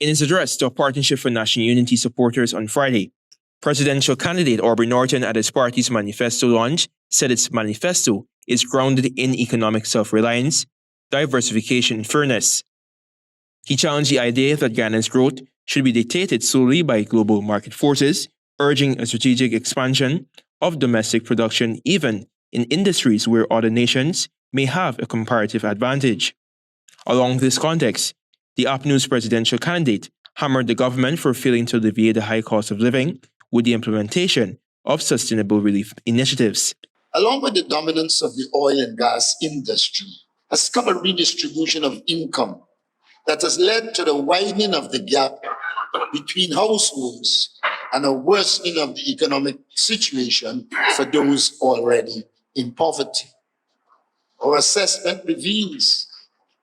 In his address to a Partnership for National Unity supporters on Friday, presidential candidate Aubrey Norton at his party's Manifesto launch said its manifesto is grounded in economic self-reliance, diversification, and fairness. He challenged the idea that Guyana's growth should be dictated solely by global market forces, urging a strategic expansion of domestic production even in industries where other nations may have a comparative advantage. Along this context, the Apnu's presidential candidate hammered the government for failing to alleviate the high cost of living with the implementation of sustainable relief initiatives. Along with the dominance of the oil and gas industry has come a redistribution of income that has led to the widening of the gap between households and a worsening of the economic situation for those already in poverty. Our assessment reveals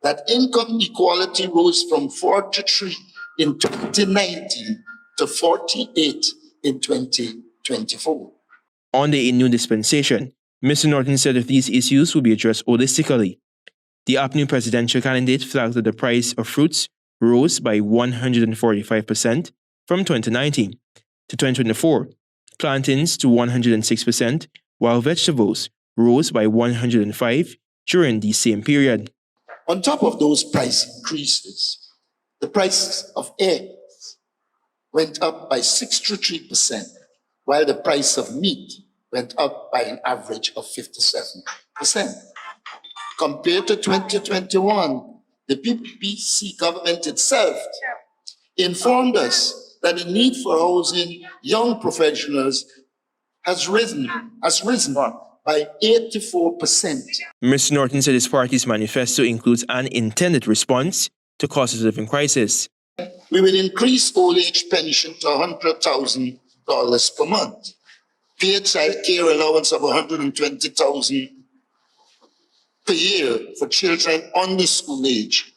that income equality rose from 43 in 2019 to 48 in 2024. On the new dispensation, Mr. Norton said if these issues will be addressed holistically. The Apnu presidential candidate flagged that the price of fruits rose by 145% from 2019 to 2024, plantains to 106%, while vegetables rose by 105% during the same period. On top of those price increases, the price of eggs went up by 63%, while the price of meat went up by an average of 57%. Compared to 2021, the PPC government itself informed us that the need for housing young professionals has risen by 84%. Mr. Norton said his party's manifesto includes an intended response to cost of living crisis. We will increase old age pension to $100,000 per month, pay child care allowance of $120,000 per year for children under school age,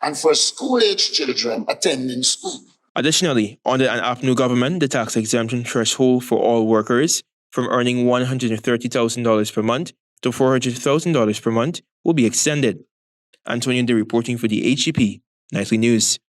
and for school-age children attending school. Additionally, under an Apnu government, the tax exemption threshold for all workers from earning $130,000 per month to $400,000 per month will be extended. Antonio, reporting for the HGP Nightly News.